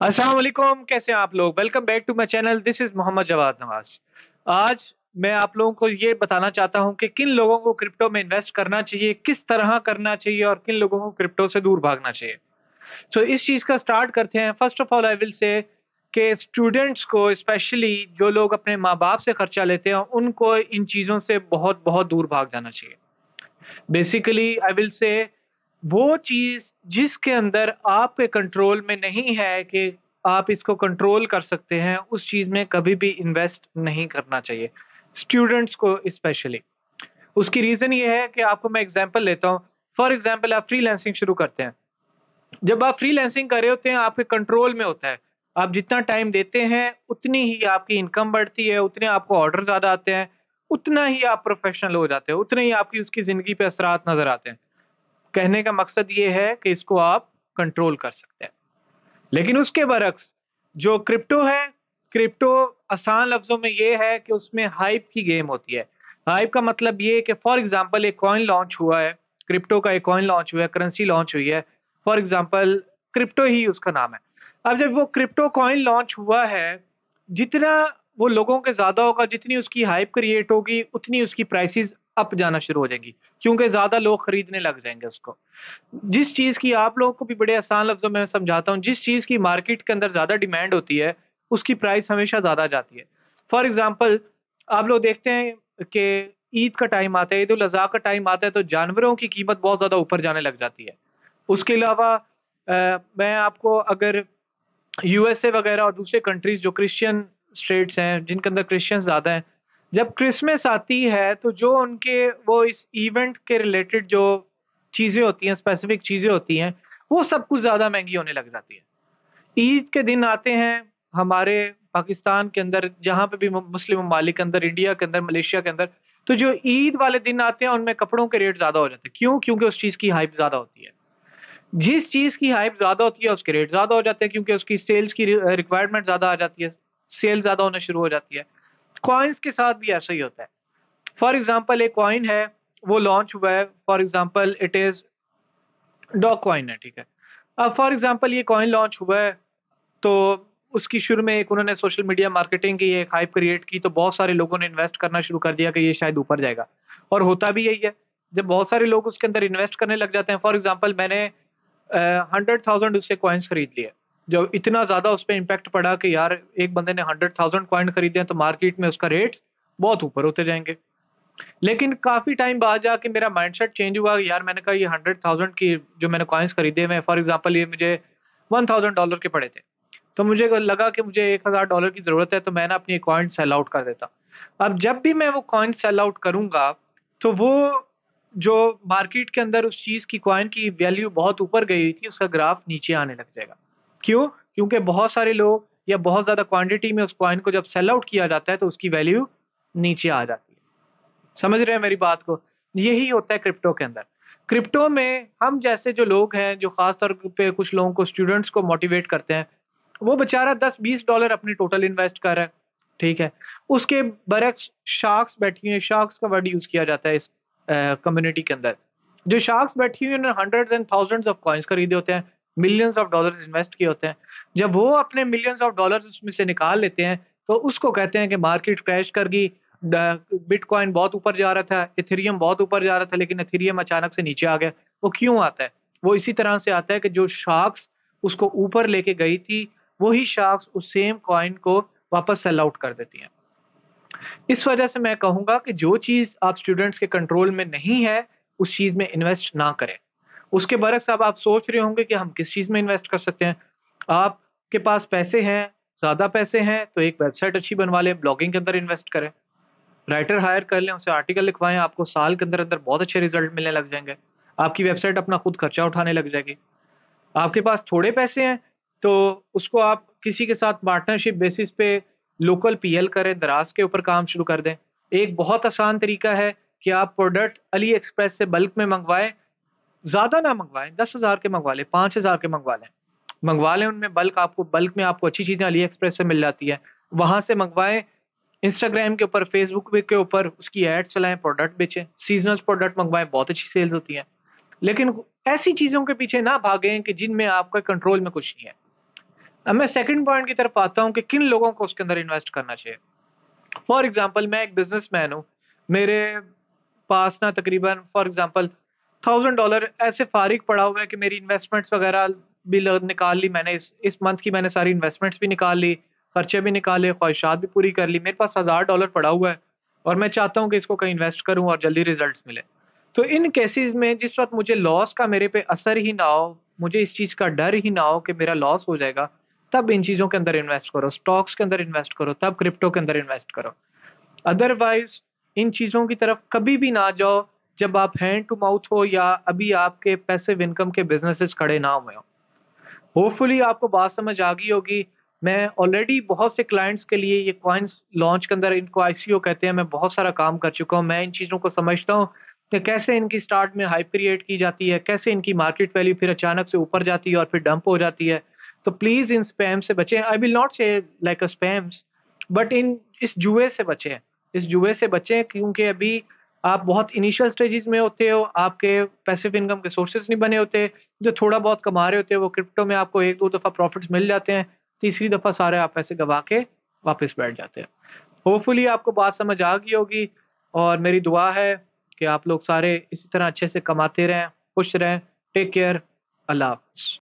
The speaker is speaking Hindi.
अस्सलाम वालेकुम, कैसे हैं आप लोग? Welcome back to my channel. This is Mohammad Jawad Nawaz. आज मैं आप लोगों को ये बताना चाहता हूँ कि किन लोगों को क्रिप्टो में इन्वेस्ट करना चाहिए, किस तरह करना चाहिए और किन लोगों को क्रिप्टो से दूर भागना चाहिए। सो इस चीज़ का स्टार्ट करते हैं। First of all I will say कि स्टूडेंट्स को स्पेशली जो लोग अपने माँ-बाप से खर्चा लेते हैं, उनको इन चीज़ों से बहुत-बहुत दूर भाग जाना चाहिए। बेसिकली आई विल से वो चीज़ जिसके अंदर आपके कंट्रोल में नहीं है कि आप इसको कंट्रोल कर सकते हैं, उस चीज़ में कभी भी इन्वेस्ट नहीं करना चाहिए, स्टूडेंट्स को स्पेशली। उसकी रीज़न ये है कि आपको मैं एग्ज़ाम्पल लेता हूँ। फॉर एग्ज़ाम्पल आप फ्रीलांसिंग शुरू करते हैं। जब आप फ्रीलांसिंग कर रहे होते हैं, आपके कंट्रोल में होता है। आप जितना टाइम देते हैं, उतनी ही आपकी इनकम बढ़ती है, उतने आपको ऑर्डर ज़्यादा आते हैं, उतना ही आप प्रोफ़ेशनल हो जाते हैं, उतने ही आपकी उसकी ज़िंदगी पे असरात नज़र आते हैं। कहने का मकसद ये है कि इसको आप कंट्रोल कर सकते हैं। लेकिन उसके बरक्स जो क्रिप्टो है, क्रिप्टो आसान लफ्ज़ों में ये है कि उसमें हाइप की गेम होती है। हाइप का मतलब ये है कि फॉर एग्ज़ाम्पल एक कॉइन लॉन्च हुआ है, क्रिप्टो का एक कॉइन लॉन्च हुआ है, करेंसी लॉन्च हुई है। फॉर एग्ज़ाम्पल क्रिप्टो ही उसका नाम है। अब जब वो क्रिप्टो कॉइन लॉन्च हुआ है, जितना वो लोगों के ज़्यादा होगा, जितनी उसकी हाइप क्रिएट होगी, उतनी उसकी प्राइसेज़ अप जाना शुरू हो जाएँगी, क्योंकि ज़्यादा लोग खरीदने लग जाएँगे उसको। जिस चीज़ की आप लोगों को भी बड़े आसान लफ्ज़ों में समझाता हूँ, जिस चीज़ की मार्केट के अंदर ज़्यादा डिमांड होती है, उसकी प्राइस हमेशा ज़्यादा जाती है। फॉर एग्ज़ाम्पल आप लोग देखते हैं कि ईद का टाइम आता है, ईद उल अज़हा का टाइम आता है, तो जानवरों की कीमत बहुत ज़्यादा ऊपर जाने लग जाती है। उसके अलावा मैं आपको अगर यूएसए वगैरह और दूसरे कंट्रीज़ जो क्रिश्चियन स्टेट्स हैं, जिनके अंदर क्रिश्चियंस ज़्यादा हैं, जब क्रिसमस आती है, तो जो उनके वो इस इवेंट के रिलेटेड जो चीज़ें होती हैं, स्पेसिफिक चीज़ें होती हैं, वो सब कुछ ज़्यादा महँगी होने लग जाती है। ईद के दिन आते हैं हमारे पाकिस्तान के अंदर, जहाँ पे भी मुस्लिम ममालिक के अंदर, इंडिया के अंदर, मलेशिया के अंदर, तो जो ईद वाले दिन आते हैं, उनमें कपड़ों के रेट ज़्यादा हो जाते हैं। क्यों? क्योंकि उस चीज़ की हाइप ज़्यादा होती है। जिस चीज़ की हाइप ज़्यादा होती है, उसके रेट ज़्यादा हो जाते हैं, क्योंकि उसकी सेल्स की रिक्वायरमेंट ज़्यादा आ जाती है, सेल ज़्यादा होना शुरू हो जाती है। कॉइन्स के साथ भी ऐसा ही होता है। फॉर एग्ज़ाम्पल एक कॉइन है, वो लॉन्च हुआ है, for example it is dog coin है, ठीक है। अब फॉर एग्ज़ाम्पल ये कॉइन लॉन्च हुआ है, तो उसकी शुरू में एक उन्होंने सोशल मीडिया मार्केटिंग की, एक हाइप क्रिएट की, तो बहुत सारे लोगों ने इन्वेस्ट करना शुरू कर दिया कि ये शायद ऊपर जाएगा, और होता भी यही है। जब बहुत सारे लोग उसके अंदर इन्वेस्ट करने लग जाते हैं, फॉर एग्ज़ाम्पल मैंने 100,000 उससे कॉइन्स खरीद लिए। जो इतना ज़्यादा उस पे इम्पैक्ट पड़ा कि यार एक बंदे ने 100,000 कॉइन खरीदे हैं, तो मार्केट में उसका रेट्स बहुत ऊपर होते जाएँगे। लेकिन काफ़ी टाइम बाद जाके मेरा माइंडसेट चेंज हुआ। यार मैंने कहा ये 100,000 की जो मैंने कॉइन्स खरीदे हुए हैं, फॉर एग्ज़ाम्पल ये मुझे $1000 के पड़े थे। तो मुझे लगा कि मुझे $1000 की ज़रूरत है, तो मैं ना अपनी कॉइन सेल आउट कर देता। अब जब भी मैं वो कॉइन सेल आउट करूँगा, तो वो जो मार्केट के अंदर उस चीज़ की कॉइन की वैल्यू बहुत ऊपर गई हुई थी, उसका ग्राफ नीचे आने लग जाएगा। क्यों? क्योंकि बहुत सारे लोग या बहुत ज़्यादा क्वांटिटी में उस कॉइन को जब सेल आउट किया जाता है, तो उसकी वैल्यू नीचे आ जाती है। समझ रहे हैं मेरी बात को? यही होता है क्रिप्टो के अंदर। क्रिप्टो में हम जैसे जो लोग हैं, जो ख़ास तौर पे कुछ लोगों को, स्टूडेंट्स को मोटिवेट करते हैं, वो बेचारा $10-20 अपनी टोटल इन्वेस्ट कर रहा है, ठीक है? उसके बरक्स शार्क्स बैठी हुई हैं, शार्क्स का वर्ड यूज़ किया जाता है इस कम्युनिटी के अंदर। जो शार्क्स बैठी हुई हैं, उन्होंने hundreds and thousands of coins खरीदे होते हैं, मिलियंस ऑफ डॉलर्स इन्वेस्ट किए होते हैं। जब वो अपने मिलियंस ऑफ डॉलर्स उसमें से निकाल लेते हैं, तो उसको कहते हैं कि मार्केट क्रैश कर गई, बिटकॉइन बहुत ऊपर जा रहा था, इथेरियम बहुत ऊपर जा रहा था, लेकिन इथेरियम अचानक से नीचे आ गया। वो क्यों आता है? वो इसी तरह से आता है कि जो शार्क्स उसको ऊपर लेके गई थी, वही शार्क्स उस सेम कॉइन को वापस सेल आउट कर देती हैं। इस वजह से मैं कहूँगा कि जो चीज़ आप स्टूडेंट्स के कंट्रोल में नहीं है, उस चीज़ में इन्वेस्ट ना करें। उसके बरक्स अब आप सोच रहे होंगे कि हम किस चीज़ में इन्वेस्ट कर सकते हैं। आपके पास पैसे हैं, ज़्यादा पैसे हैं, तो एक वेबसाइट अच्छी बनवा लें, ब्लॉगिंग के अंदर इन्वेस्ट करें। राइटर हायर कर लें, उससे आर्टिकल लिखवाएँ, आपको साल के अंदर-अंदर बहुत अच्छे रिज़ल्ट मिलने लग जाएँगे। आपकी वेबसाइट अपना खुद खर्चा उठाने लग जाएगी। आपके पास थोड़े पैसे हैं, तो उसको आप किसी के साथ पार्टनरशिप बेसिस पे लोकल पीएल करें, दराज़ के ऊपर काम शुरू कर दें। एक बहुत आसान तरीका है कि आप प्रोडक्ट अली एक्सप्रेस से बल्क में मँगवाएँ, ज़्यादा ना मँगवाएँ, 10,000 के मँगवा लें, 5,000 के मँगवा लें। मँगवा लें उनमें बल्क में आपको अच्छी चीज़ें अली एक्सप्रेस से मिल जाती है। वहाँ से मँगवाएँ, इंस्टाग्राम के ऊपर, फेसबुक पे के ऊपर उसकी एड चलाएँ, प्रोडक्ट बेचें। सीज़नल प्रोडक्ट मँगवाएँ, बहुत अच्छी सेल्स होती हैं। लेकिन ऐसी चीज़ों के पीछे ना भागें कि जिनमें आपका कंट्रोल में कुछ नहीं है। अब मैं सेकंड पॉइंट की तरफ आता हूँ कि किन लोगों को उसके अंदर इन्वेस्ट करना चाहिए। फॉर एग्ज़ाम्पल मैं एक बिज़नेसमैन हूँ। मेरे पास ना तकरीबन फॉर एग्ज़ाम्पल $1000 ऐसे फ़ारिग पड़ा हुआ है कि मेरी इन्वेस्टमेंट्स वग़ैरह भी ल निकाल ली मैंने इस मंथ की मैंने सारी इन्वेस्टमेंट्स भी निकाल ली, खर्चे भी निकाले, ख़्वाहिशात भी पूरी कर ली। मेरे पास $1000 पड़ा हुआ है और मैं चाहता हूँ कि इसको कहीं इन्वेस्ट करूँ और जल्दी रिज़ल्ट्स मिले। तो इन केसेज़ में जिस वक़्त मुझे लॉस का मेरे पे असर ही ना हो, मुझे इस चीज़ का डर ही ना हो कि मेरा लॉस हो जाएगा, तब इन चीज़ों के अंदर इन्वेस्ट करो, स्टॉक्स के अंदर इन्वेस्ट करो, तब क्रिप्टो के अंदर इन्वेस्ट करो। अदरवाइज़ इन चीज़ों की तरफ कभी भी ना जाओ जब आप हैंड टू माउथ हो या अभी आपके पैसिव इनकम के बिज़नेसेस खड़े ना हुए हों। होपफुली आपको बात समझ आ गई होगी। मैं ऑलरेडी बहुत से क्लाइंट्स के लिए ये कॉइन्स लॉन्च के अंदर इनको आईसीओ कहते हैं, मैं बहुत सारा काम कर चुका हूँ। मैं इन चीज़ों को समझता हूँ कि कैसे इनकी स्टार्ट में हाइप क्रिएट की जाती है, कैसे इनकी मार्केट वैल्यू फिर अचानक से ऊपर जाती है और फिर डंप हो जाती है। तो प्लीज़ इन स्पैम से बचें। आई विल नॉट से like a spams but in इस जुए से बचें। इस जुए से बचें क्योंकि अभी आप बहुत इनिशियल स्टेजेस में होते हो, आपके पैसिव इनकम के सोर्सेज़ नहीं बने होते। जो थोड़ा बहुत कमा रहे होते हैं वो क्रिप्टो में आपको 1-2 दफ़ा प्रॉफ़िट्स मिल जाते हैं, तीसरी दफ़ा सारे आप पैसे गँवा के वापस बैठ जाते हैं। होपफुली आपको बात समझ आ गई होगी और मेरी दुआ है कि आप लोग सारे इसी तरह अच्छे से कमाते रहें, खुश रहें। टेक केयर, अल्लाह हाफ़िज़।